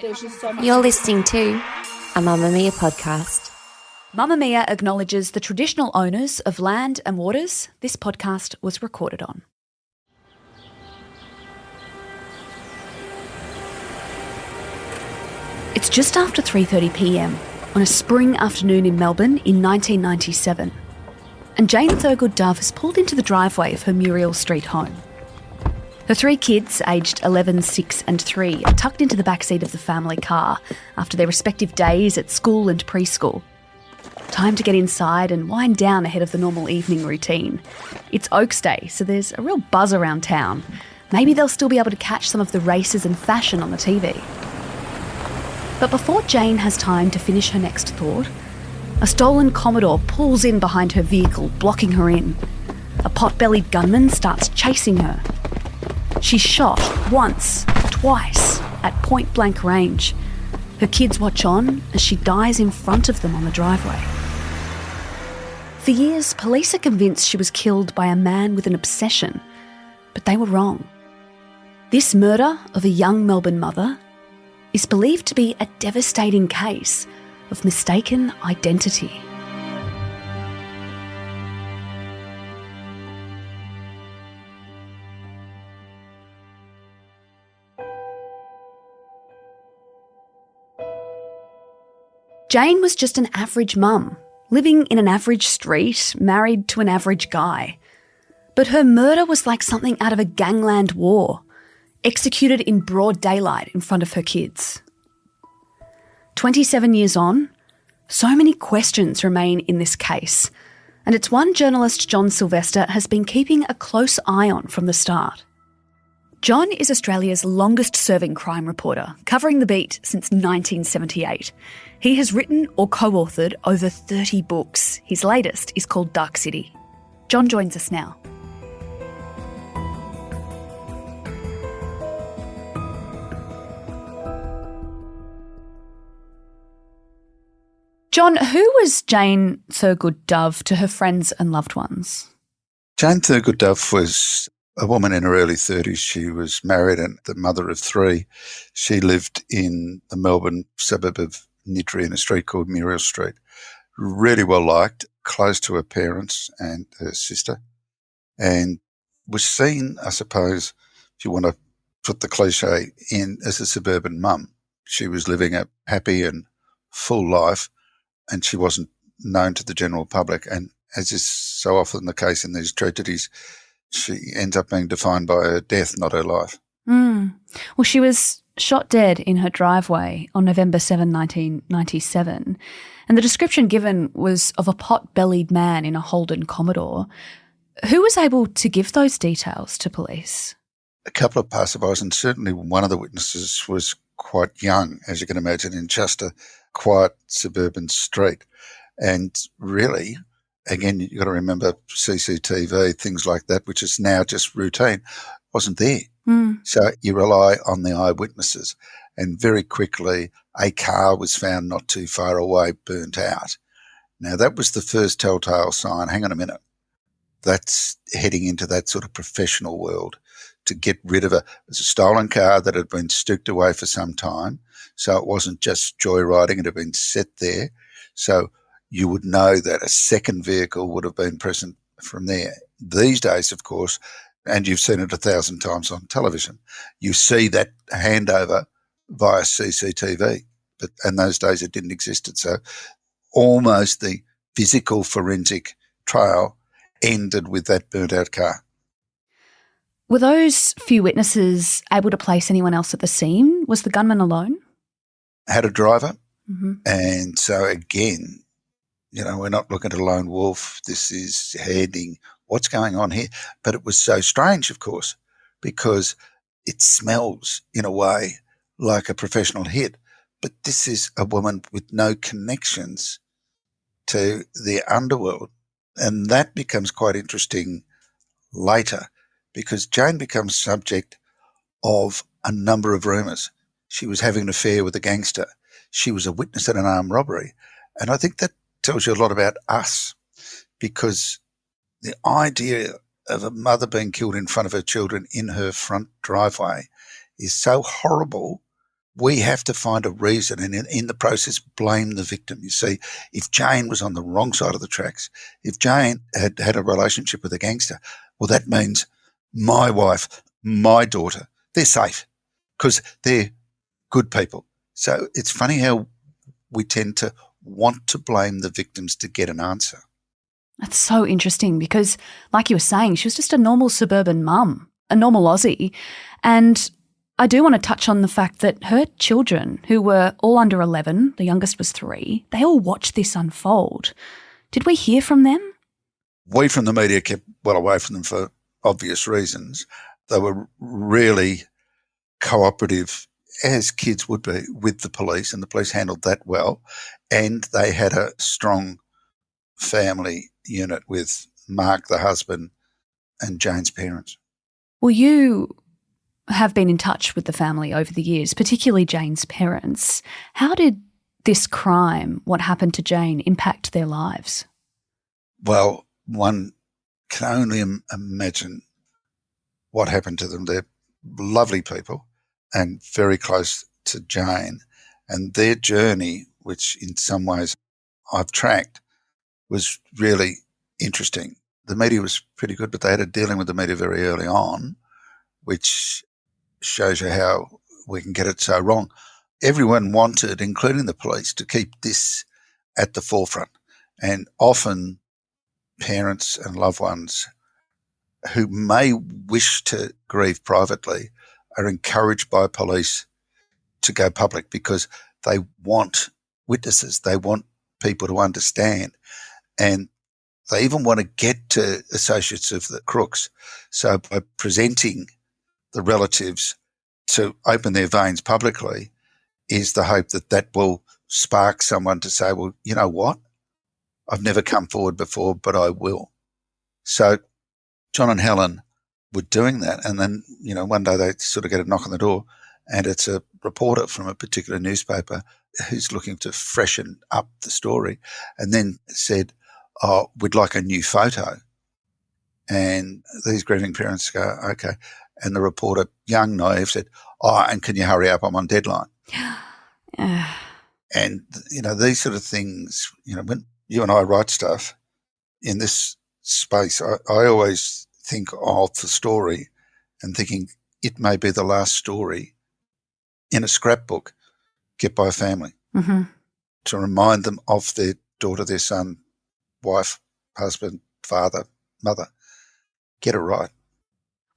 there's just so much. You're listening to a Mamamia podcast. Mamamia acknowledges the traditional owners of land and waters this podcast was recorded on. It's just after 3:30 p.m. on a spring afternoon in Melbourne in 1997, and Jane Thurgood-Dove has pulled into the driveway of her Muriel Street home. Her three kids, aged 11, 6 and 3, are tucked into the backseat of the family car after their respective days at school and preschool. Time to get inside and wind down ahead of the normal evening routine. It's Oaks Day, so there's a real buzz around town. Maybe they'll still be able to catch some of the races and fashion on the TV. But before Jane has time to finish her next thought, a stolen Commodore pulls in behind her vehicle, blocking her in. A pot-bellied gunman starts chasing her. She's shot once, twice, at point-blank range. Her kids watch on as she dies in front of them on the driveway. For years, police are convinced she was killed by a man with an obsession, but they were wrong. This murder of a young Melbourne mother is believed to be a devastating case of mistaken identity. Jane was just an average mum, living in an average street, married to an average guy. But her murder was like something out of a gangland war, executed in broad daylight in front of her kids. 27 years on, so many questions remain in this case, and it's one journalist John Silvester has been keeping a close eye on from the start. John is Australia's longest-serving crime reporter, covering the beat since 1978. He has written or co-authored over 30 books. His latest is called Dark City. John joins us now. John, who was Jane Thurgood-Dove to her friends and loved ones? Jane Thurgood-Dove was a woman in her early 30s. She was married and the mother of 3. She lived in the Melbourne suburb of Nidri in a street called Muriel Street. Really well liked, close to her parents and her sister, and was seen, I suppose, if you want to put the cliche in, as a suburban mum. She was living a happy and full life, and she wasn't known to the general public. And as is so often the case in these tragedies, she ends up being defined by her death, not her life. Well, she was shot dead in her driveway on November 7, 1997, and the description given was of a pot-bellied man in a Holden Commodore. Who was able to give those details to police? A couple of passerbys, and certainly one of the witnesses was quite young, as you can imagine, in just a quiet suburban street. And really, again, you've got to remember CCTV, things like that, which is now just routine, wasn't there. So you rely on the eyewitnesses. And very quickly, a car was found not too far away, burnt out. Now, that was the first telltale sign. Hang on a minute. That's heading into that sort of professional world to get rid of it. It was a stolen car that had been stooked away for some time. So it wasn't just joyriding. It had been set there. So you would know that a second vehicle would have been present from there. These days, of course, and you've seen it 1,000 times on television, you see that handover via CCTV. But in those days it didn't exist. So almost the physical forensic trail ended with that burnt-out car. Were those few witnesses able to place anyone else at the scene? Was the gunman alone? Had a driver. And so again, we're not looking at a lone wolf. This is heading, what's going on here? But it was so strange, of course, because it smells in a way like a professional hit. But this is a woman with no connections to the underworld. And that becomes quite interesting later, because Jane becomes subject of a number of rumours. She was having an affair with a gangster. She was a witness at an armed robbery. And I think that tells you a lot about us, because the idea of a mother being killed in front of her children in her front driveway is so horrible we have to find a reason and in the process blame the victim. You see, if Jane was on the wrong side of the tracks, if Jane had had a relationship with a gangster, well, that means my wife, my daughter, they're safe because they're good people. So it's funny how we tend to want to blame the victims to get an answer. That's so interesting because, like you were saying, she was just a normal suburban mum, a normal Aussie. And I do want to touch on the fact that her children, who were all under 11, the youngest was 3, they all watched this unfold. Did we hear from them? We from the media kept well away from them for obvious reasons. They were really cooperative, as kids would be, with the police, and the police handled that well. And they had a strong family unit with Mark, the husband, and Jane's parents. Well, you have been in touch with the family over the years, particularly Jane's parents. How did this crime, what happened to Jane, impact their lives? Well, one can only imagine what happened to them. They're lovely people and very close to Jane. And their journey, which in some ways I've tracked, was really interesting. The media was pretty good, but they had a dealing with the media very early on, which shows you how we can get it so wrong. Everyone wanted, including the police, to keep this at the forefront. And often parents and loved ones who may wish to grieve privately are encouraged by police to go public because they want witnesses, they want people to understand, and they even want to get to associates of the crooks. So by presenting the relatives to open their veins publicly is the hope that that will spark someone to say, well, you know what? I've never come forward before, but I will. So John and Helen were doing that. And then, one day they sort of get a knock on the door and it's a reporter from a particular newspaper who's looking to freshen up the story and then said, oh, we'd like a new photo. And these grieving parents go, okay. And the reporter, young, naive, said, oh, and can you hurry up? I'm on deadline. And, these sort of things, when you and I write stuff in this space, I always think of the story and thinking it may be the last story in a scrapbook kept by a family to remind them of their daughter, their son, wife, husband, father, mother. Get it right.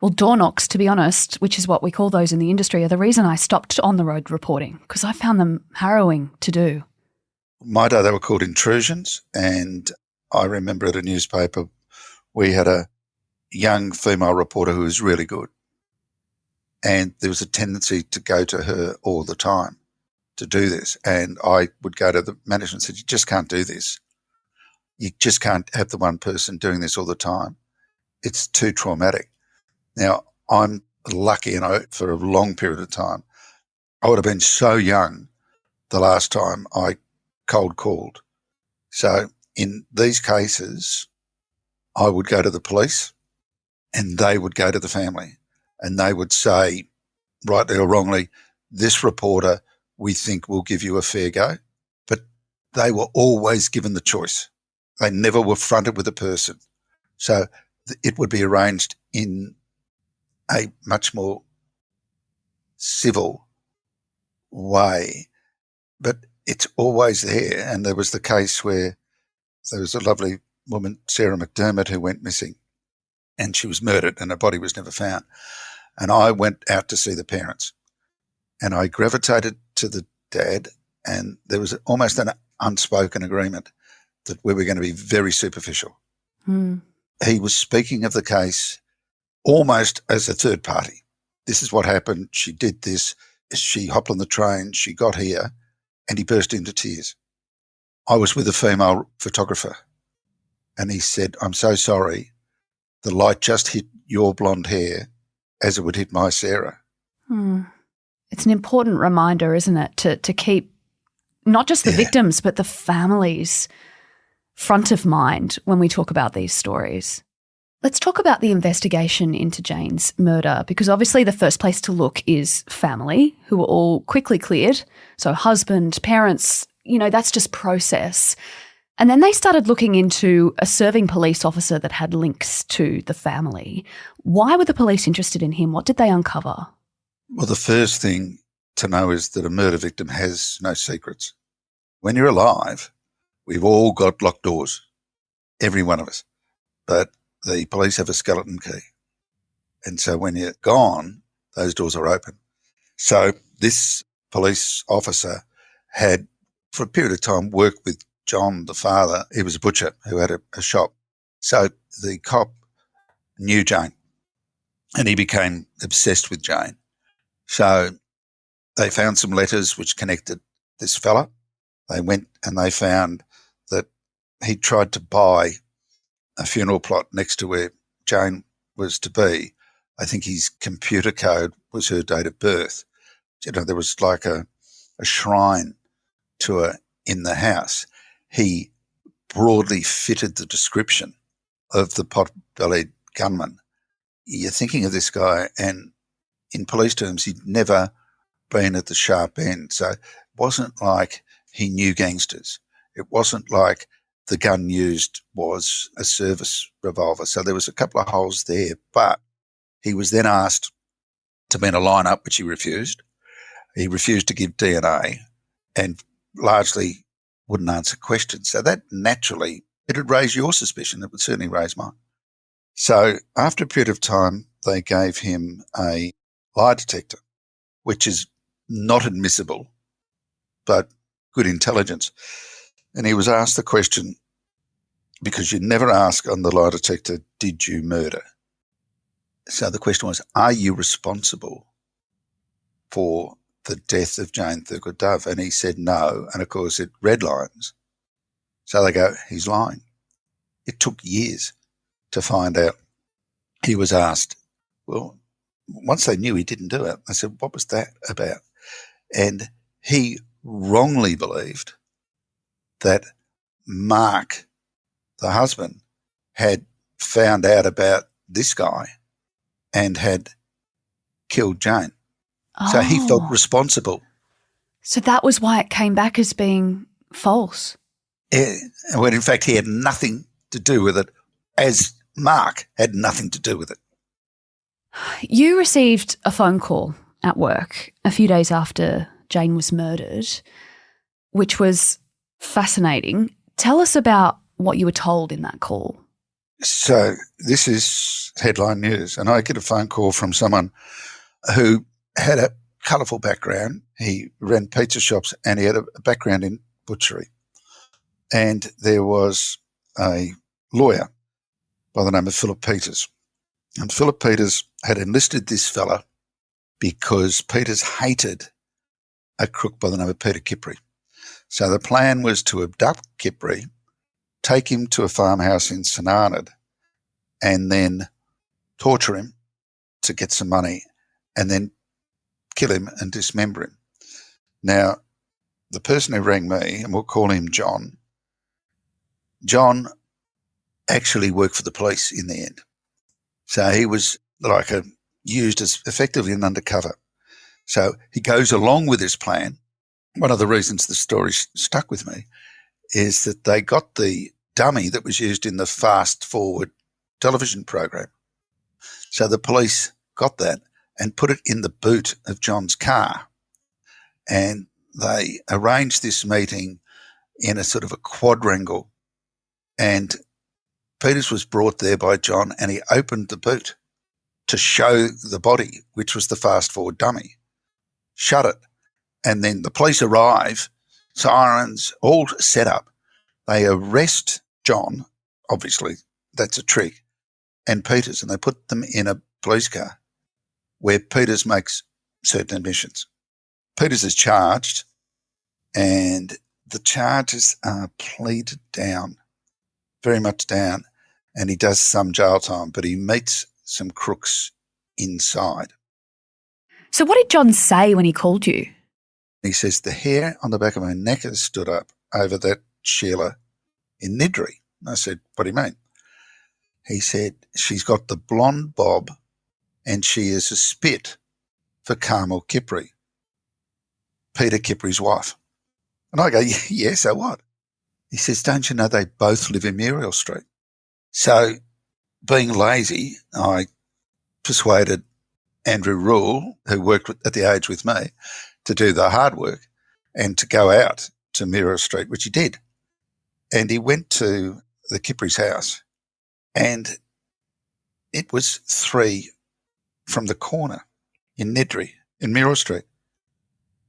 Well, door knocks, to be honest, which is what we call those in the industry, are the reason I stopped on the road reporting because I found them harrowing to do. My day they were called intrusions, and I remember at a newspaper we had a young female reporter who was really good, and there was a tendency to go to her all the time to do this, and I would go to the manager and said, you just can't do this. You just can't have the one person doing this all the time. It's too traumatic. Now, I'm lucky, for a long period of time, I would have been so young the last time I cold called. So in these cases, I would go to the police and they would go to the family and they would say, rightly or wrongly, this reporter we think will give you a fair go. But they were always given the choice. They never were fronted with a person. So it would be arranged in a much more civil way, but it's always there. And there was the case where there was a lovely woman, Sarah McDermott, who went missing and she was murdered and her body was never found. And I went out to see the parents and I gravitated to the dad, and there was almost an unspoken agreement that we were going to be very superficial. He was speaking of the case almost as a third party. This is what happened. She did this. She hopped on the train. She got here, and he burst into tears. I was with a female photographer, and he said, I'm so sorry. The light just hit your blonde hair as it would hit my Sarah. It's an important reminder, isn't it, to keep not just the victims but the families front of mind when we talk about these stories. Let's talk about the investigation into Jane's murder, because obviously the first place to look is family, who were all quickly cleared. So husband, parents, that's just process. And then they started looking into a serving police officer that had links to the family. Why were the police interested in him? What did they uncover? Well, the first thing to know is that a murder victim has no secrets. When you're alive, we've all got locked doors, every one of us. But the police have a skeleton key. And so when you're gone, those doors are open. So this police officer had, for a period of time, worked with John, the father. He was a butcher who had a shop. So the cop knew Jane and he became obsessed with Jane. So they found some letters which connected this fella. They went and they found that he tried to buy a funeral plot next to where Jane was to be. I think his computer code was her date of birth. There was like a shrine to her in the house. He broadly fitted the description of the pot-bellied gunman. You're thinking of this guy, and in police terms, he'd never been at the sharp end. So it wasn't like he knew gangsters. It wasn't like the gun used was a service revolver. So there was a couple of holes there, but he was then asked to be in a lineup, which he refused. He refused to give DNA and largely wouldn't answer questions. So that naturally, it would raise your suspicion. It would certainly raise mine. So after a period of time, they gave him a lie detector, which is not admissible, but good intelligence. And he was asked the question, because you never ask on the lie detector, did you murder? So the question was, are you responsible for the death of Jane Thurgood-Dove? And he said no. And of course it redlines. So they go, he's lying. It took years to find out. He was asked, well, once they knew he didn't do it, they said, what was that about? And he wrongly believed that Mark, the husband, had found out about this guy and had killed Jane. Oh. So he felt responsible. So that was why it came back as being false. When in fact he had nothing to do with it, as Mark had nothing to do with it. You received a phone call at work a few days after Jane was murdered, which was fascinating. Tell us about what you were told in that call. So this is headline news, and I get a phone call from someone who had a colourful background. He ran pizza shops and he had a background in butchery. And there was a lawyer by the name of Philip Peters. And Philip Peters had enlisted this fella because Peters hated a crook by the name of Peter Kipri. So the plan was to abduct Kipri, take him to a farmhouse in St Arnaud, and then torture him to get some money, and then kill him and dismember him. Now, the person who rang me, and we'll call him John actually worked for the police in the end. So he was like used as effectively an undercover. So he goes along with this plan. One of the reasons the story stuck with me is that they got the dummy that was used in the Fast Forward television program. So the police got that and put it in the boot of John's car. And they arranged this meeting in a sort of a quadrangle. And Peters was brought there by John, and he opened the boot to show the body, which was the Fast Forward dummy. Shut it. And then the police arrive, sirens, all set up. They arrest John, obviously, that's a trick, and Peters, and they put them in a police car where Peters makes certain admissions. Peters is charged, and the charges are pleaded down, very much down, and he does some jail time, but he meets some crooks inside. So what did John say when he called you? He says, the hair on the back of my neck has stood up over that Sheila in Nidri. I said, what do you mean? He said, she's got the blonde bob and she is a spit for Carmel Kipri, Peter Kipri's wife. And I go, yeah, so what? He says, don't you know they both live in Muriel Street? So being lazy, I persuaded Andrew Rule, who worked at the Age with me, to do the hard work and to go out to Muriel Street, which he did. And he went to the Kipri's house and it was 3 from the corner in Nedry, in Muriel Street.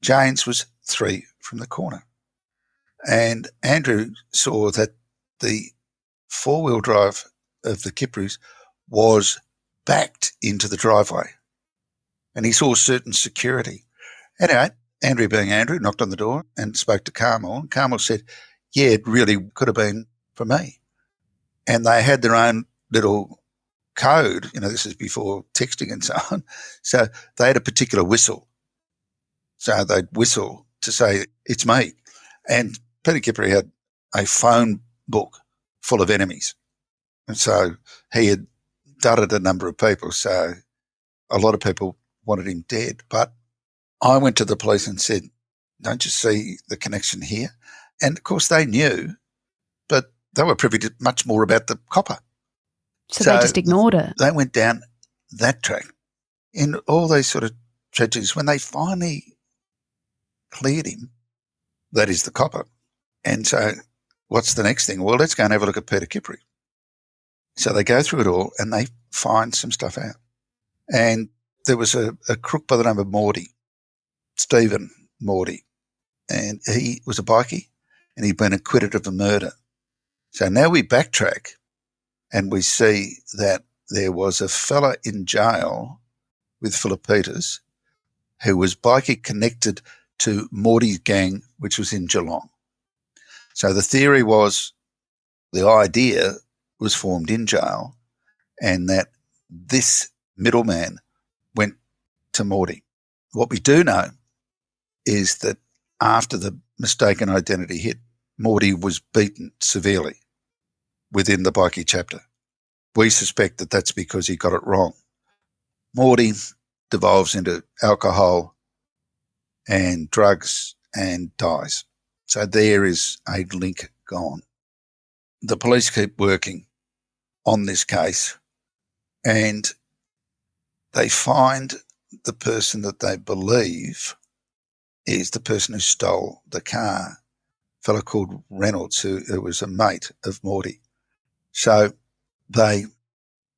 Jane's was 3 from the corner. And Andrew saw that the 4-wheel drive of the Kipri's was backed into the driveway. And he saw certain security. Anyway, Andrew being Andrew, knocked on the door and spoke to Carmel. And Carmel said, yeah, it really could have been for me. And they had their own little code. You know, this is before texting and so on. So they had a particular whistle. So they'd whistle to say, it's me. And Peter Kipri had a phone book full of enemies. And so he had dudded a number of people. So a lot of people wanted him dead. But I went to the police and said, don't you see the connection here? And, of course, they knew, but they were privy to much more about the copper. So they just ignored it. They went down that track. In all these sort of tragedies, when they finally cleared him, that is the copper. And so what's the next thing? Well, let's go and have a look at Peter Kipri. So they go through it all and they find some stuff out. And there was a crook by the name of Morty, Stephen Morty, and he was a bikie and he'd been acquitted of a murder. So now we backtrack and we see that there was a fella in jail with Philip Peters who was bikie connected to Morty's gang, which was in Geelong. So the theory was, the idea was formed in jail, and that this middleman went to Morty. What we do know is that after the mistaken identity hit, Morty was beaten severely within the bikie chapter. We suspect that that's because he got it wrong. Morty devolves into alcohol and drugs and dies. So there is a link gone. The police keep working on this case and they find the person that they believe is the person who stole the car, a fellow called Reynolds, who was a mate of Morty. So they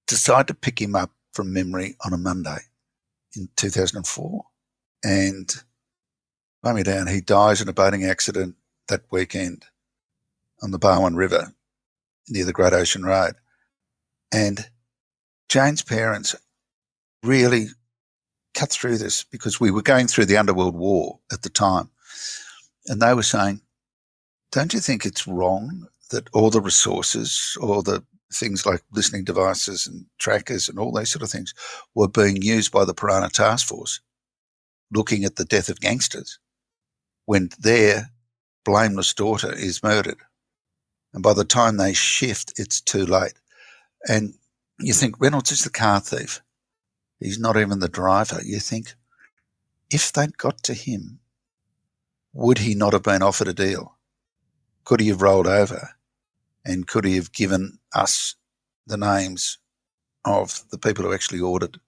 decide to pick him up from memory on a Monday in 2004. And blow me down, he dies in a boating accident that weekend on the Barwon River near the Great Ocean Road. And Jane's parents really cut through this because we were going through the Underworld War at the time. And they were saying, don't you think it's wrong that all the resources, all the things like listening devices and trackers and all those sort of things were being used by the Piranha Task Force looking at the death of gangsters when their blameless daughter is murdered? And by the time they shift, it's too late. And you think, Reynolds is the car thief. He's not even the driver. You think, if they'd got to him, would he not have been offered a deal? Could he have rolled over? And could he have given us the names of the people who actually ordered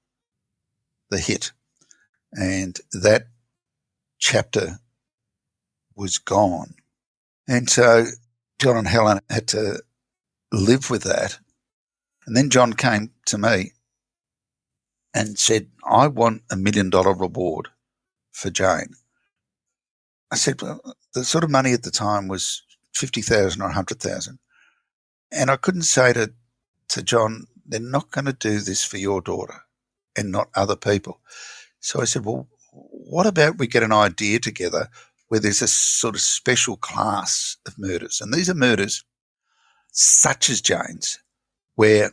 the hit? And that chapter was gone. And so John and Helen had to live with that. And then John came to me and said, I want $1 million reward for Jane. I said, well, the sort of money at the time was 50,000 or 100,000. And I couldn't say to John, they're not going to do this for your daughter and not other people. So I said, well, what about we get an idea together where there's a sort of special class of murders? And these are murders such as Jane's, where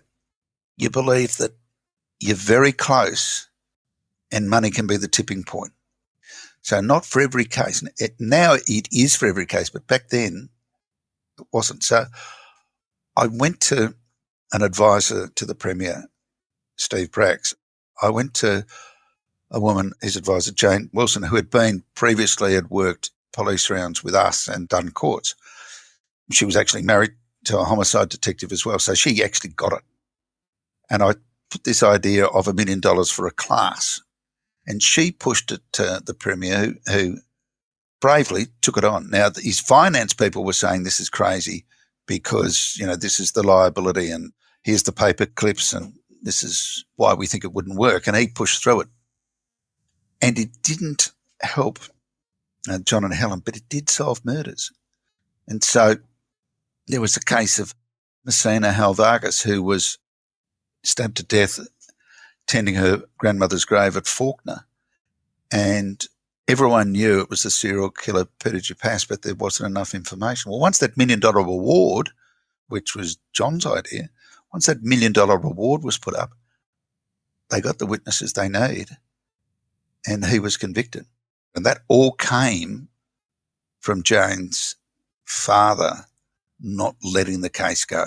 you believe that you're very close and money can be the tipping point. So not for every case. Now it is for every case, but back then it wasn't. So I went to an advisor to the Premier, Steve Bracks, I went to a woman, his advisor, Jane Wilson, who had worked police rounds with us and done courts. She was actually married to a homicide detective as well, so she actually got it. And I put this idea of $1 million for a class, and she pushed it to the Premier, who bravely took it on. Now, his finance people were saying this is crazy because, this is the liability and here's the paper clips and this is why we think it wouldn't work. And he pushed through it. And it didn't help John and Helen, but it did solve murders. And so there was a case of Messina Halvargas, who was stabbed to death tending her grandmother's grave at Fawkner. And everyone knew it was the serial killer Peter Dupas, but there wasn't enough information. Well, once that $1 million reward, which was John's idea, once that $1 million reward was put up, they got the witnesses they need and he was convicted. And that all came from Jane's father not letting the case go.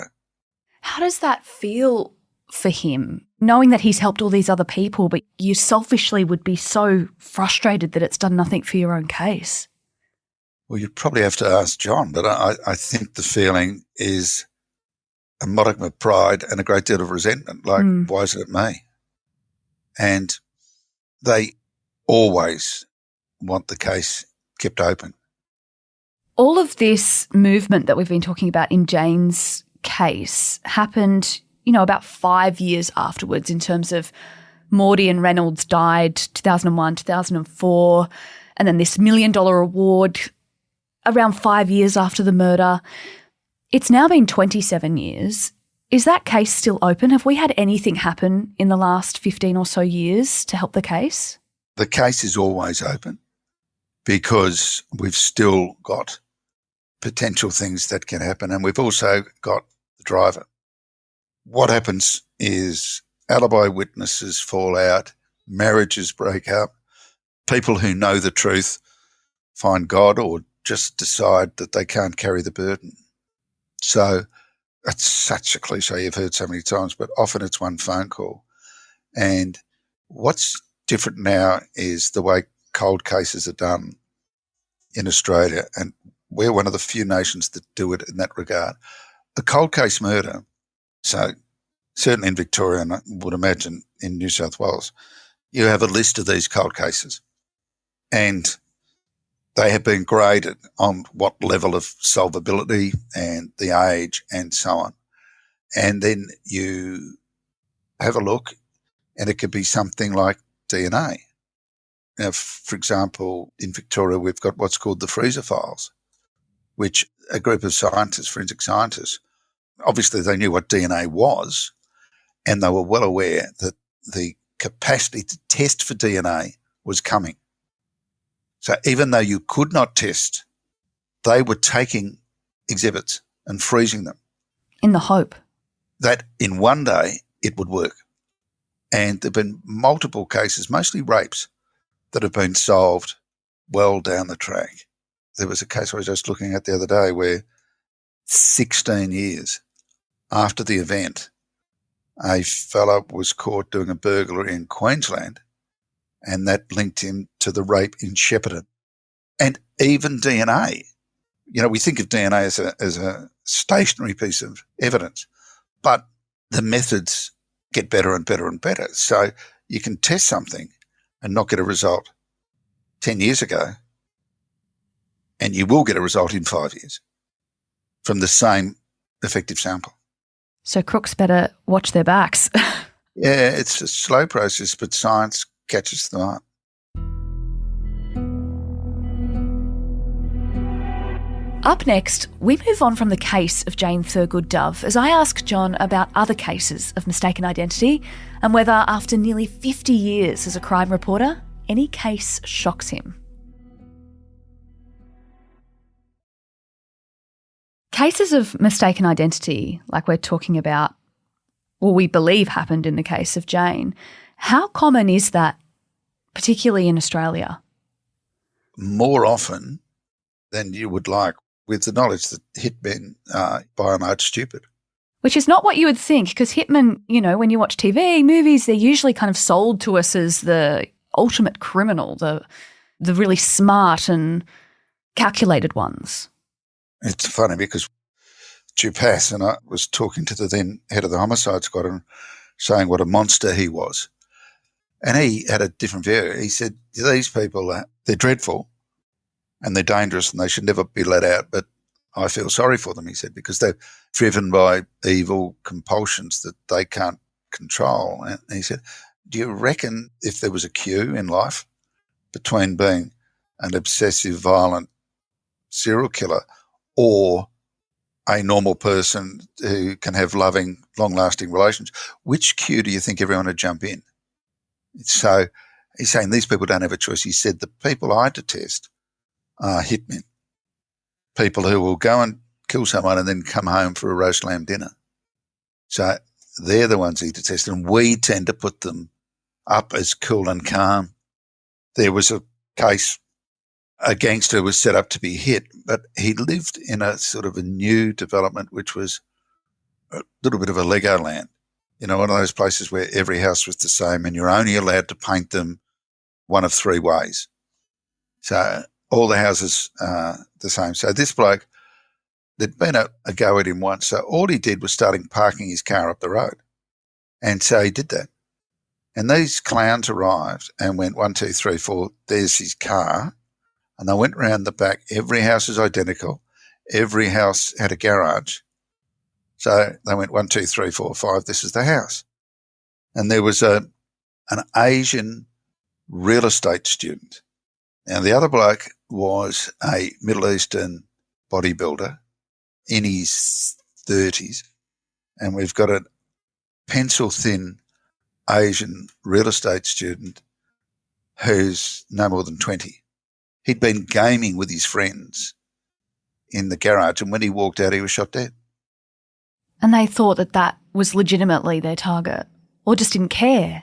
How does that feel for him, knowing that he's helped all these other people, but you selfishly would be so frustrated that it's done nothing for your own case? Well, you'd probably have to ask John, but I think the feeling is a modicum of pride and a great deal of resentment, like, why is it at me? And they always want the case kept open. All of this movement that we've been talking about in Jane's case happened, about 5 years afterwards, in terms of Morty and Reynolds died 2001, 2004, and then this $1 million award around 5 years after the murder. It's now been 27 years. Is that case still open? Have we had anything happen in the last 15 or so years to help the case? The case is always open because we've still got potential things that can happen, and we've also got the driver. What happens is alibi witnesses fall out, marriages break up, people who know the truth find God or just decide that they can't carry the burden. So it's such a cliche you've heard so many times, but often it's one phone call. And what's different now is the way cold cases are done in Australia, and we're one of the few nations that do it in that regard. A cold case murder, so certainly in Victoria, and I would imagine in New South Wales, you have a list of these cold cases and they have been graded on what level of solvability and the age and so on. And then you have a look and it could be something like DNA. Now, for example, in Victoria, we've got what's called the freezer files, which a group of scientists, forensic scientists, obviously they knew what DNA was and they were well aware that the capacity to test for DNA was coming. So even though you could not test, they were taking exhibits and freezing them. In the hope that in one day it would work. And there have been multiple cases, mostly rapes, that have been solved well down the track. There was a case I was just looking at the other day where 16 years after the event, a fellow was caught doing a burglary in Queensland, and that linked him to the rape in Shepparton. And even DNA, we think of DNA as a stationary piece of evidence, but the methods get better and better and better. So you can test something and not get a result 10 years ago, and you will get a result in 5 years from the same effective sample. So crooks better watch their backs. Yeah, it's a slow process, but science catches them up. Up next, we move on from the case of Jane Thurgood-Dove as I ask John about other cases of mistaken identity and whether, after nearly 50 years as a crime reporter, any case shocks him. Cases of mistaken identity, like we're talking about, or we believe happened in the case of Jane, how common is that, particularly in Australia? More often than you would like, with the knowledge that hitmen are by and large stupid. Which is not what you would think, because hitmen, when you watch TV, movies, they're usually kind of sold to us as the ultimate criminal, the really smart and calculated ones. It's funny because Dupas and I was talking to the then head of the homicide squad and saying what a monster he was. And he had a different view. He said, these people, they're dreadful and they're dangerous and they should never be let out, but I feel sorry for them, he said, because they're driven by evil compulsions that they can't control. And he said, do you reckon if there was a queue in life between being an obsessive, violent serial killer or a normal person who can have loving, long-lasting relations, which queue do you think everyone would jump in? So he's saying these people don't have a choice. He said the people I detest are hitmen, people who will go and kill someone and then come home for a roast lamb dinner. So they're the ones he detests, and we tend to put them up as cool and calm. There was a case, a gangster was set up to be hit, but he lived in a sort of a new development, which was a little bit of a Legoland. One of those places where every house was the same and you're only allowed to paint them one of three ways. So all the houses are the same. So this bloke, there'd been a go at him once. So all he did was starting parking his car up the road. And so he did that. And these clowns arrived and went 1, 2, 3, 4, there's his car. And they went round the back. Every house is identical. Every house had a garage. So they went 1, 2, 3, 4, 5, this is the house. And there was an Asian real estate student. Now, the other bloke was a Middle Eastern bodybuilder in his 30s. And we've got a pencil-thin Asian real estate student who's no more than 20. He'd been gaming with his friends in the garage, and when he walked out, he was shot dead. And they thought that was legitimately their target, or just didn't care?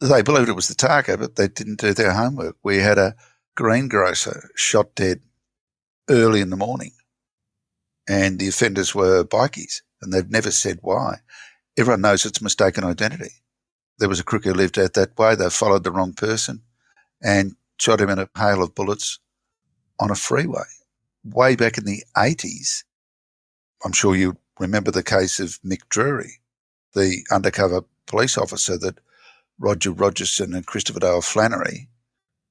They believed it was the target, but they didn't do their homework. We had a greengrocer shot dead early in the morning, and the offenders were bikies, and they've never said why. Everyone knows it's mistaken identity. There was a crook who lived out that way. They followed the wrong person and shot him in a hail of bullets on a freeway. Way back in the 80s, I'm sure you remember the case of Mick Drury, the undercover police officer that Roger Rogerson and Christopher Dale Flannery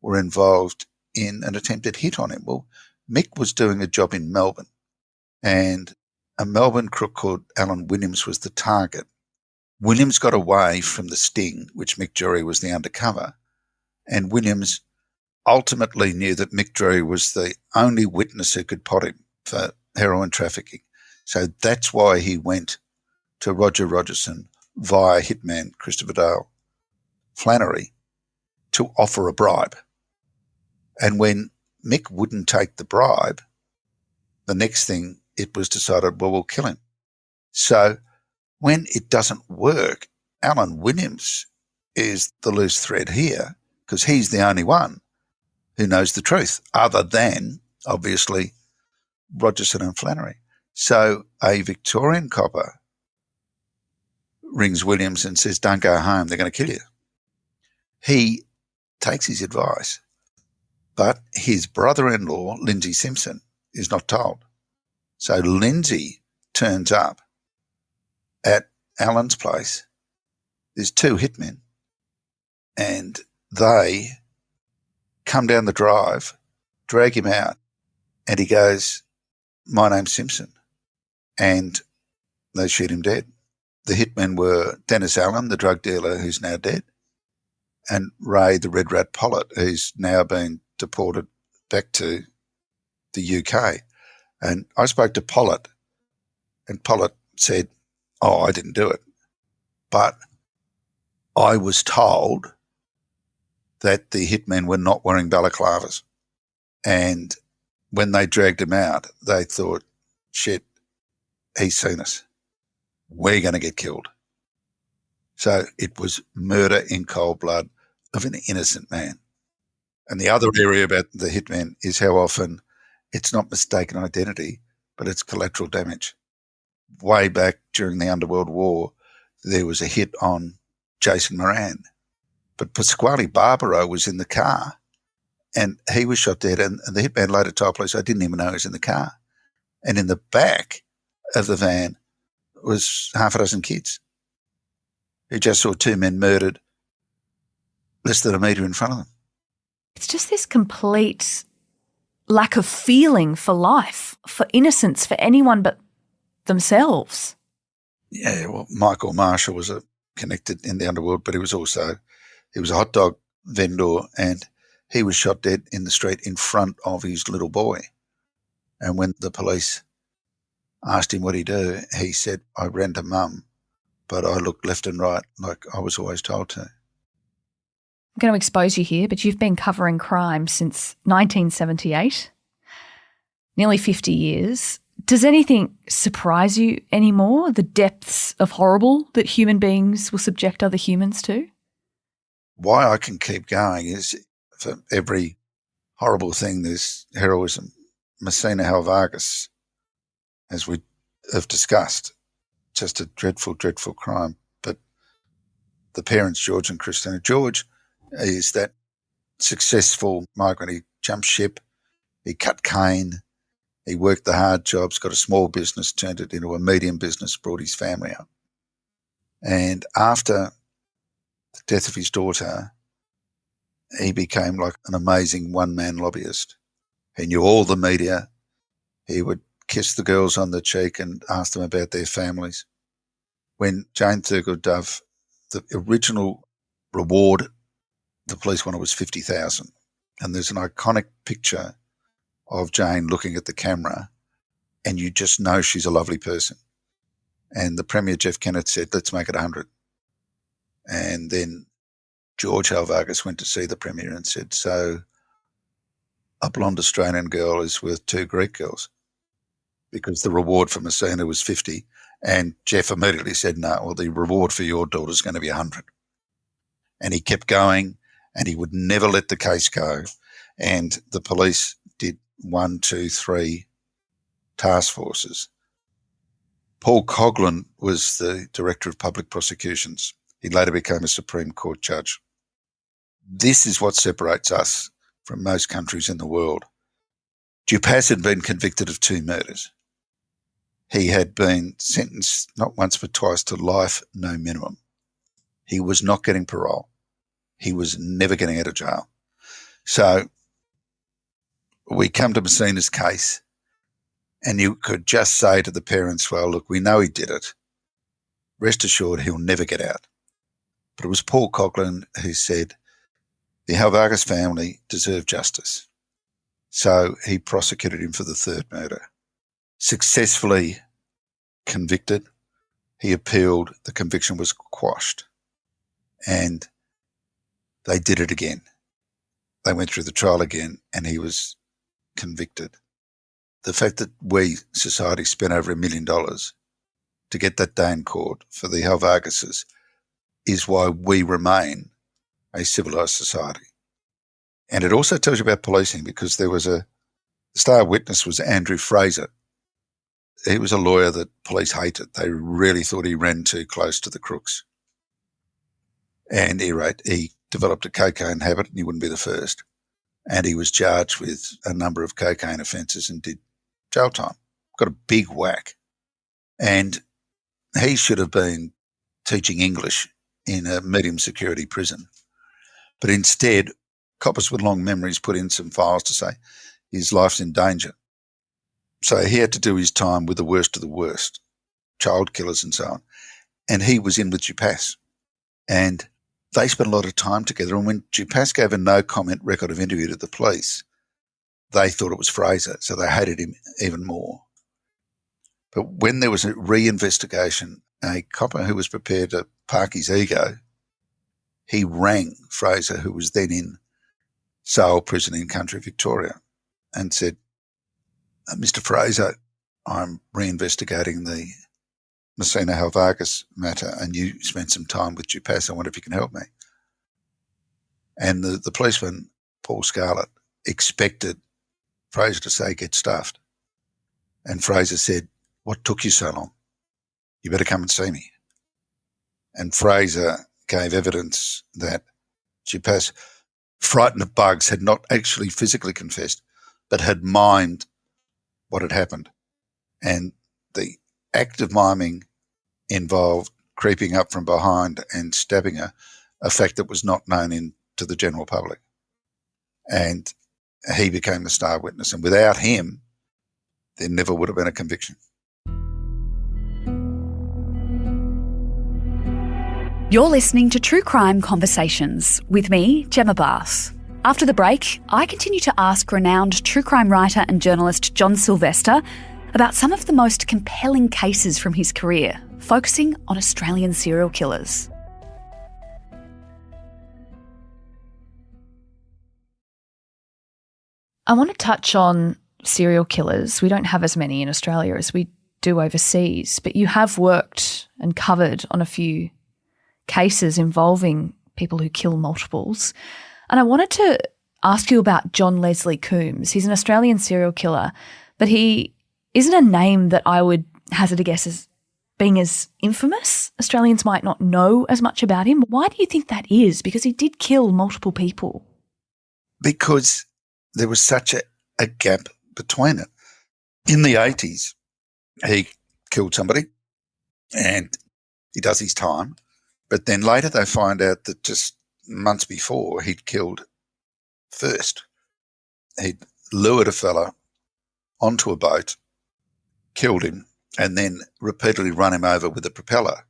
were involved in an attempted hit on him. Well, Mick was doing a job in Melbourne, and a Melbourne crook called Alan Williams was the target. Williams got away from the sting, which Mick Drury was the undercover, and Williams ultimately knew that Mick Drury was the only witness who could pot him for heroin trafficking. So that's why he went to Roger Rogerson via hitman Christopher Dale Flannery to offer a bribe. And when Mick wouldn't take the bribe, the next thing it was decided, well, we'll kill him. So when it doesn't work, Alan Williams is the loose thread here because he's the only one who knows the truth, other than, obviously, Rogerson and Flannery. So a Victorian copper rings Williams and says, don't go home, they're going to kill you. He takes his advice, but his brother-in-law, Lindsay Simpson, is not told. So Lindsay turns up at Alan's place. There's two hitmen, and they come down the drive, drag him out, and he goes, my name's Simpson. And they shoot him dead. The hitmen were Dennis Allen, the drug dealer who's now dead, and Ray, the Red Rat Pollitt, who's now been deported back to the UK. And I spoke to Pollitt, and Pollitt said, oh, I didn't do it. But I was told that the hitmen were not wearing balaclavas. And when they dragged him out, they thought, shit, he's seen us. We're going to get killed. So it was murder in cold blood of an innocent man. And the other area about the hitmen is how often it's not mistaken identity, but it's collateral damage. way back during the Underworld War, there was a hit on Jason Moran. But Pasquale Barbaro was in the car and he was shot dead, and the hitman later told police, I didn't even know he was in the car. And in the back of the van was half a dozen kids who just saw two men murdered less than a metre in front of them. It's just this complete lack of feeling for life, for innocence, for anyone but themselves. Yeah, well, Michael Marshall was connected in the underworld, but he was a hot dog vendor, and he was shot dead in the street in front of his little boy. And when the police asked him what he'd do, he said, I ran to Mum, but I looked left and right like I was always told to. I'm going to expose you here, but you've been covering crime since 1978, nearly 50 years. Does anything surprise you anymore, the depths of horrible that human beings will subject other humans to? Why I can keep going is for every horrible thing there's heroism. Messina Halvargas, as we have discussed, just a dreadful, dreadful crime. But the parents, George and Christina, George is that successful migrant. He jumped ship, he cut cane, he worked the hard jobs, got a small business, turned it into a medium business, brought his family up. And after the death of his daughter, he became like an amazing one-man lobbyist. He knew all the media. He would kiss the girls on the cheek and ask them about their families. When Jane Thurgood-Dove, the original reward the police wanted was $50,000. And there's an iconic picture of Jane looking at the camera, and you just know she's a lovely person. And the Premier, Jeff Kennett, said, let's make it 100. And then George Halvargas went to see the Premier and said, so a blonde Australian girl is worth 2 Greek girls, because the reward for Messina was 50. And Jeff immediately said, no, well, the reward for your daughter is going to be 100. And he kept going, and he would never let the case go. And the police did 1, 2, 3 task forces. Paul Coghlan was the Director of Public Prosecutions. He later became a Supreme Court judge. This is what separates us from most countries in the world. Dupas had been convicted of 2 murders. He had been sentenced not once but twice to life, no minimum. He was not getting parole. He was never getting out of jail. So we come to Messina's case, and you could just say to the parents, well, look, we know he did it. Rest assured he'll never get out. But it was Paul Coghlan who said the Halvargas family deserved justice. So he prosecuted him for the 3rd murder. Successfully convicted. He appealed. The conviction was quashed. And they did it again. They went through the trial again, and he was convicted. The fact that we, society, spent over $1 million to get that day in court for the Halvargases is why we remain a civilised society. And it also tells you about policing, because there was the star witness was Andrew Fraser. He was a lawyer that police hated. They really thought he ran too close to the crooks. And he developed a cocaine habit, and he wouldn't be the first. And he was charged with a number of cocaine offences and did jail time. Got a big whack. And he should have been teaching English in a medium security prison. But instead, coppers with long memories put in some files to say his life's in danger. So he had to do his time with the worst of the worst, child killers and so on. And he was in with Dupas. And they spent a lot of time together. And when Dupas gave a no-comment record of interview to the police, they thought it was Fraser, so they hated him even more. But when there was a reinvestigation, a copper who was prepared to park his ego, he rang Fraser, who was then in Sale Prison in country Victoria, and said, Mr. Fraser, I'm reinvestigating the Messina Halvargas matter, and you spent some time with Dupas. I wonder if you can help me. And the policeman, Paul Scarlett, expected Fraser to say, get stuffed. And Fraser said, what took you so long? you better come and see me. And Fraser gave evidence that Chupas, frightened of bugs, had not actually physically confessed, but had mimed what had happened. And the act of miming involved creeping up from behind and stabbing her, a fact that was not known to the general public. And he became the star witness. And without him, there never would have been a conviction. You're listening to True Crime Conversations with me, Gemma Bass. After the break, I continue to ask renowned true crime writer and journalist John Silvester about some of the most compelling cases from his career, focusing on Australian serial killers. I want to touch on serial killers. We don't have as many in Australia as we do overseas, but you have worked and covered on a few cases involving people who kill multiples. And I wanted to ask you about John Leslie Coombs. He's an Australian serial killer, but he isn't a name that I would hazard a guess as being as infamous. Australians might not know as much about him. Why do you think that is? Because he did kill multiple people. Because there was such a gap between it. In the 80s, he killed somebody and he does his time. But then later they find out that just months before he'd killed first. He'd lured a fella onto a boat, killed him, and then repeatedly run him over with a propeller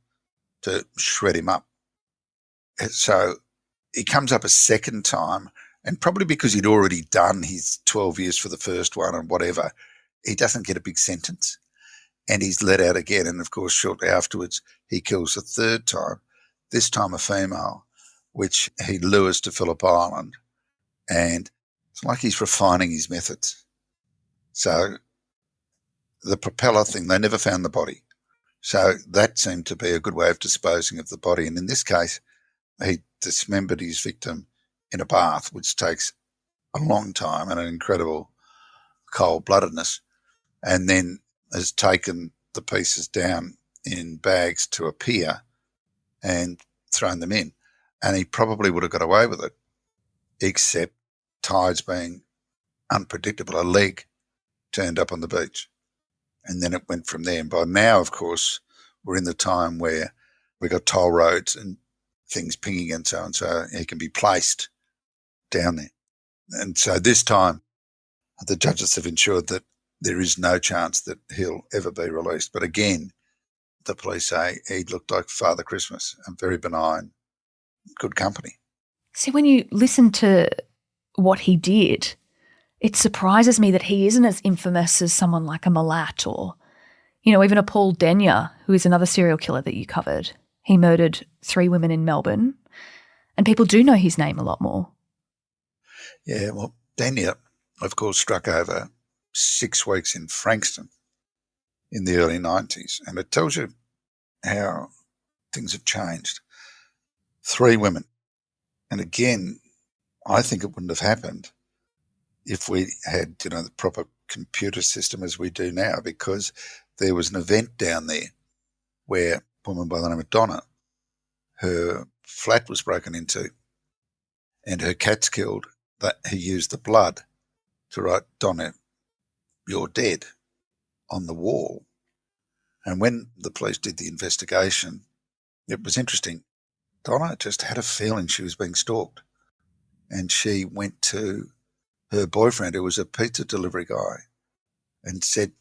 to shred him up. And so he comes up a second time, and probably because he'd already done his 12 years for the first one and whatever, he doesn't get a big sentence. And he's let out again. And, of course, shortly afterwards, he kills a third time, this time a female, which he lures to Phillip Island. And it's like he's refining his methods. So the propeller thing, they never found the body. So that seemed to be a good way of disposing of the body. And in this case, he dismembered his victim in a bath, which takes a long time and an incredible cold-bloodedness, and then has taken the pieces down in bags to a pier and thrown them in. And he probably would have got away with it, except tides being unpredictable. A leg turned up on the beach, and then it went from there. And by now, of course, we're in the time where we got toll roads and things pinging and so he can be placed down there. And so this time, the judges have ensured that there is no chance that he'll ever be released. But again, the police say he looked like Father Christmas and very benign, good company. See, when you listen to what he did, it surprises me that he isn't as infamous as someone like a Malat or, even a Paul Denyer, who is another serial killer that you covered. He murdered 3 women in Melbourne, and people do know his name a lot more. Yeah, well, Denyer, of course, struck over 6 weeks in Frankston in the early 90s, and it tells you how things have changed. 3 women. And again, I think it wouldn't have happened if we had, the proper computer system as we do now, because there was an event down there where a woman by the name of Donna, her flat was broken into and her cats killed. That he used the blood to write, "Donna, you're dead," on the wall. And when the police did the investigation, it was interesting. Donna just had a feeling she was being stalked. And she went to her boyfriend, who was a pizza delivery guy, and said,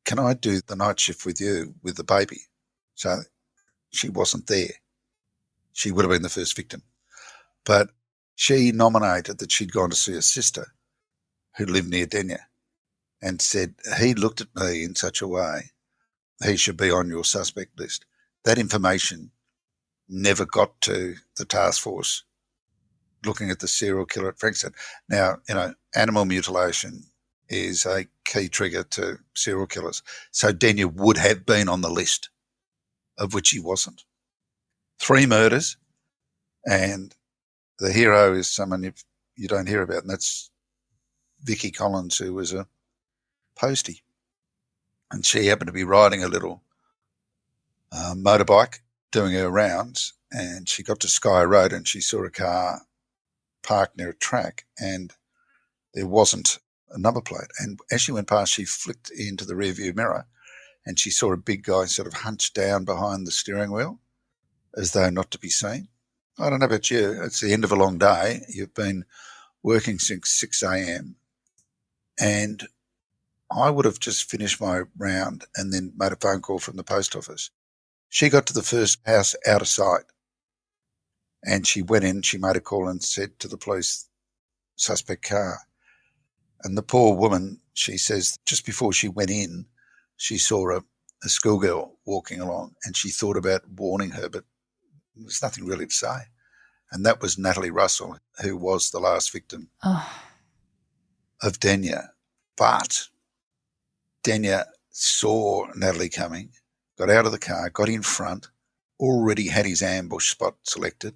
"Can I do the night shift with you with the baby?" So she wasn't there. She would have been the first victim. But she nominated that she'd gone to see her sister, who lived near Denyer, and said, "He looked at me in such a way, he should be on your suspect list." That information never got to the task force looking at the serial killer at Frankston. Now, animal mutilation is a key trigger to serial killers. So Denyer would have been on the list, of which he wasn't. 3 murders, and the hero is someone you don't hear about, and that's Vicky Collins, who was a postie. And she happened to be riding a little motorbike doing her rounds, and she got to Sky Road and she saw a car parked near a track and there wasn't a number plate. And as she went past, she flicked into the rearview mirror and she saw a big guy sort of hunched down behind the steering wheel as though not to be seen. I don't know about you. It's the end of a long day. You've been working since 6 a.m. and I would have just finished my round and then made a phone call from the post office. She got to the first house out of sight and she went in, she made a call and said to the police, suspect car. And the poor woman, she says, just before she went in, she saw a schoolgirl walking along and she thought about warning her, but there's nothing really to say. And that was Natalie Russell, who was the last victim of Denya. But Denya saw Natalie coming, got out of the car, got in front, already had his ambush spot selected,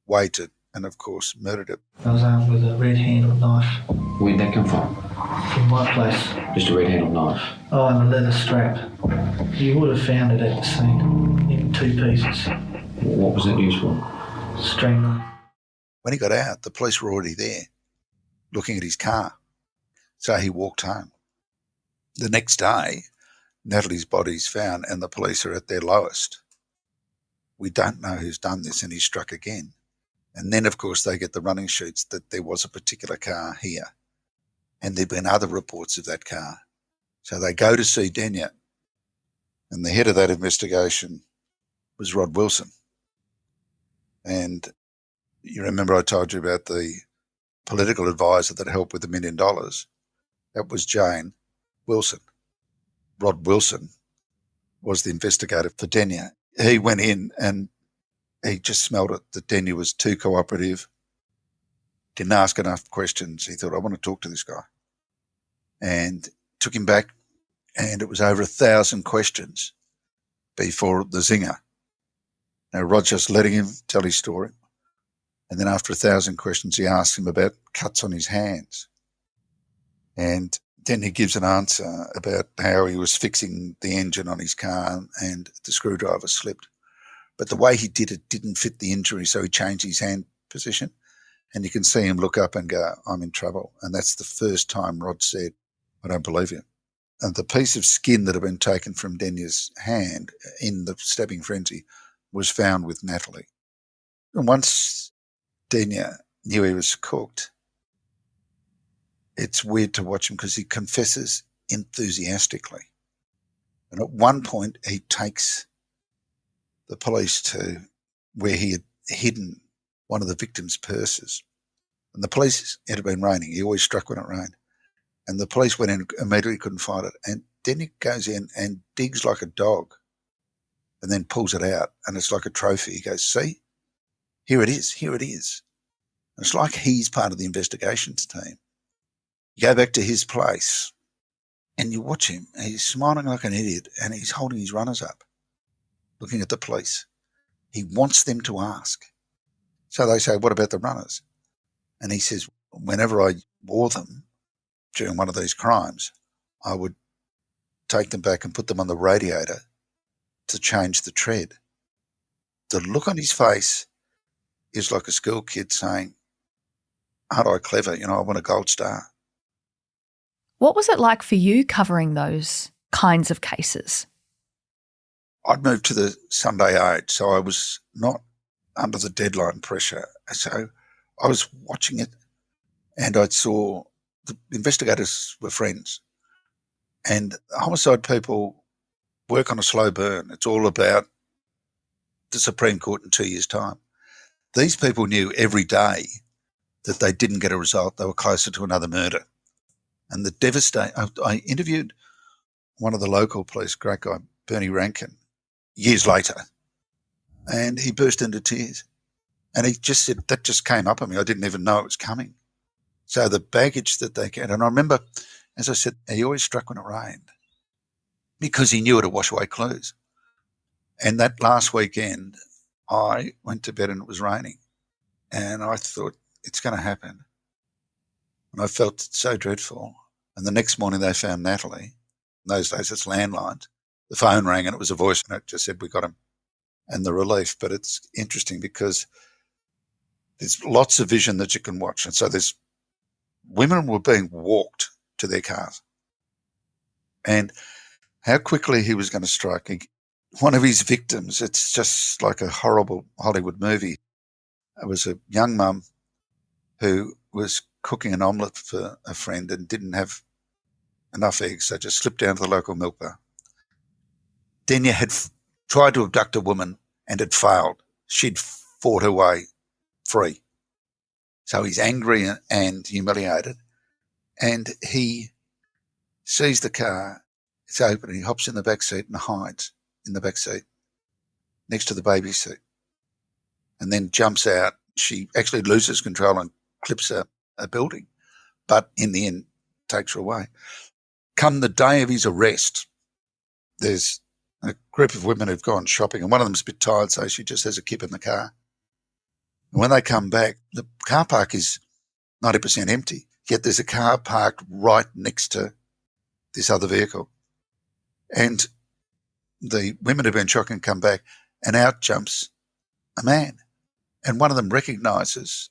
waited, and of course murdered her. I was armed with a red-handled knife. Where'd that come from? From my place. Just a red-handled knife? Oh, and a leather strap. You would have found it at the scene in 2 pieces. What was it used for? Strangling. When he got out, the police were already there, looking at his car. So he walked home. The next day, Natalie's body's found and the police are at their lowest. We don't know who's done this, and he struck again. And then, of course, they get the running sheets that there was a particular car here and there'd been other reports of that car. So they go to see Denya, and the head of that investigation was Rod Wilson. And you remember I told you about the political advisor that helped with $1 million? That was Jane Wilson. Rod Wilson was the investigator for Denya. He went in and he just smelled it, that Denya was too cooperative, didn't ask enough questions. He thought, I want to talk to this guy. And took him back, and it was over 1,000 questions before the zinger. Now, Rod's just letting him tell his story. And then after 1,000 questions, he asked him about cuts on his hands. And then he gives an answer about how he was fixing the engine on his car and the screwdriver slipped. But the way he did it didn't fit the injury, so he changed his hand position. And you can see him look up and go, I'm in trouble. And that's the first time Rod said, I don't believe you. And the piece of skin that had been taken from Denya's hand in the stabbing frenzy was found with Natalie. And once Denya knew he was cooked, it's weird to watch him because he confesses enthusiastically. And at one point, he takes the police to where he had hidden one of the victim's purses. And the police, it had been raining. He always struck when it rained. And the police went in, immediately couldn't find it. And Denya goes in and digs like a dog and then pulls it out. And it's like a trophy. He goes, see, here it is, here it is. And it's like he's part of the investigations team. You go back to his place and you watch him. And he's smiling like an idiot and he's holding his runners up, looking at the police. He wants them to ask. So they say, what about the runners? And he says, whenever I wore them during one of these crimes, I would take them back and put them on the radiator to change the tread. The look on his face is like a school kid saying, aren't I clever? You know, I want a gold star. What was it like for you covering those kinds of cases? I'd moved to the Sunday Age, so I was not under the deadline pressure. So I was watching it and I saw the investigators were friends, and homicide people work on a slow burn. It's all about the Supreme Court in 2 years' time. These people knew every day that they didn't get a result, they were closer to another murder. And the devastation, I interviewed one of the local police, great guy, Bernie Rankin, years later, and he burst into tears. And he just said, that just came up on me. I didn't even know it was coming. So the baggage that they get, and I remember, as I said, he always struck when it rained because he knew it would wash away clues. And that last weekend, I went to bed and it was raining. And I thought, it's going to happen. And I felt so dreadful. And the next morning they found Natalie. In those days it's landlines. the phone rang and it was a voice and it just said, "We got him," and the relief. But it's interesting because there's lots of vision that you can watch. And so there's women were being walked to their cars. And how quickly he was going to strike. One of his victims, it's just like a horrible Hollywood movie. It was a young mum who was cooking an omelette for a friend and didn't have enough eggs, so just slipped down to the local milk bar. Denya had tried to abduct a woman and had failed. She'd fought her way free. So he's angry and humiliated, and he sees the car, it's open, he hops in the back seat and hides in the back seat next to the baby seat, and then jumps out. She actually loses control and clips a building, but in the end takes her away. Come the day of his arrest, there's a group of women who've gone shopping, and one of them's a bit tired, so she just has a kip in the car. And when they come back, the car park is 90% empty, yet there's a car parked right next to this other vehicle. And the women who've been shopping come back, and out jumps a man. And one of them recognises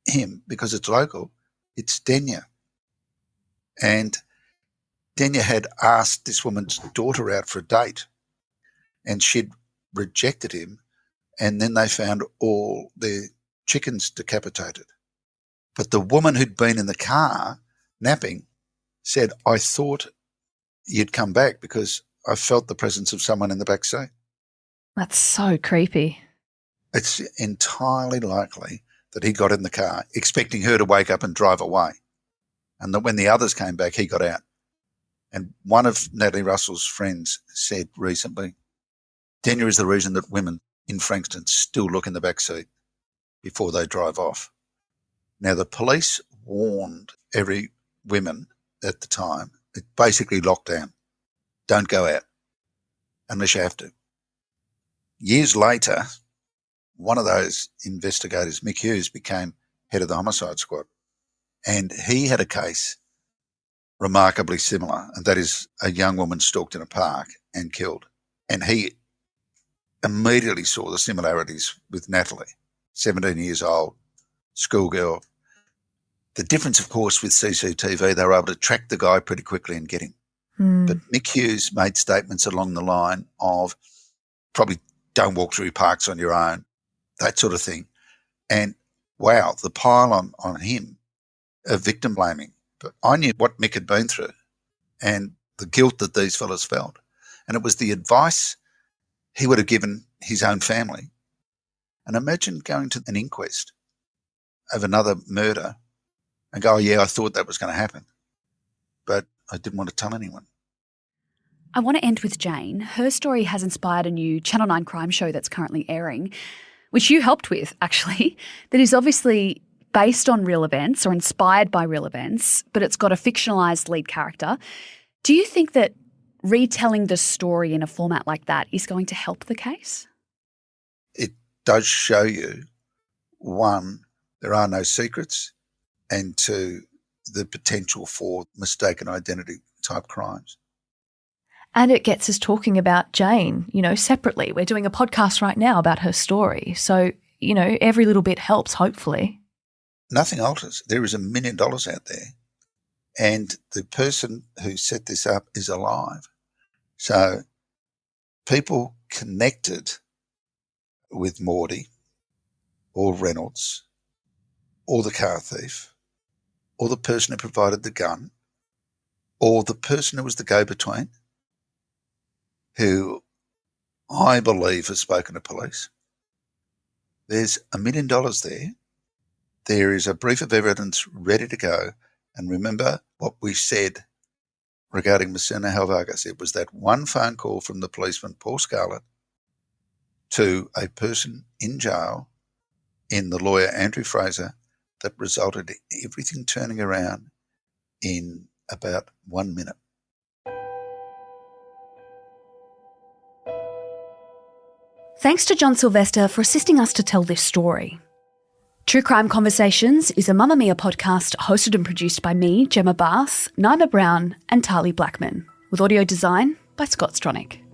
him because it's local. It's Denya. And Denya had asked this woman's daughter out for a date, and she'd rejected him, and then they found all their chickens decapitated. But the woman who'd been in the car napping said, "I thought you'd come back because I felt the presence of someone in the back seat." That's so creepy. It's entirely likely that he got in the car expecting her to wake up and drive away, and that when the others came back, he got out. And one of Natalie Russell's friends said recently, Denya is the reason that women in Frankston still look in the back seat before they drive off. Now, the police warned every woman at the time, it basically locked down. Don't go out unless you have to. Years later, one of those investigators, Mick Hughes, became head of the homicide squad. And he had a case remarkably similar, and that is a young woman stalked in a park and killed. And he immediately saw the similarities with Natalie, 17 years old, schoolgirl. The difference, of course, with CCTV, they were able to track the guy pretty quickly and get him. But Mick Hughes made statements along the line of probably don't walk through parks on your own, that sort of thing. And wow, the pile on him of victim blaming. But I knew what Mick had been through and the guilt that these fellas felt. And it was the advice he would have given his own family. And imagine going to an inquest of another murder and go, "Oh, yeah, I thought that was going to happen, but I didn't want to tell anyone." I want to end with Jane. Her story has inspired a new Channel 9 crime show that's currently airing, which you helped with, actually, that is obviously based on real events or inspired by real events, but it's got a fictionalised lead character. Do you think that retelling the story in a format like that is going to help the case? It does show you, one, there are no secrets, and two, the potential for mistaken identity type crimes. And it gets us talking about Jane, separately. We're doing a podcast right now about her story. So, every little bit helps, hopefully. Nothing alters. There is $1 million out there, and the person who set this up is alive. So people connected with Morty or Reynolds or the car thief or the person who provided the gun or the person who was the go-between, who I believe has spoken to police. There's $1 million there. There is a brief of evidence ready to go. And remember what we said regarding Messina Helvargas. It was that one phone call from the policeman, Paul Scarlett, to a person in jail in the lawyer, Andrew Fraser, that resulted in everything turning around in about 1 minute. Thanks to John Silvester for assisting us to tell this story. True Crime Conversations is a Mamamia podcast hosted and produced by me, Gemma Bath, Naima Brown and Tahli Blackman, with audio design by Scott Stronach.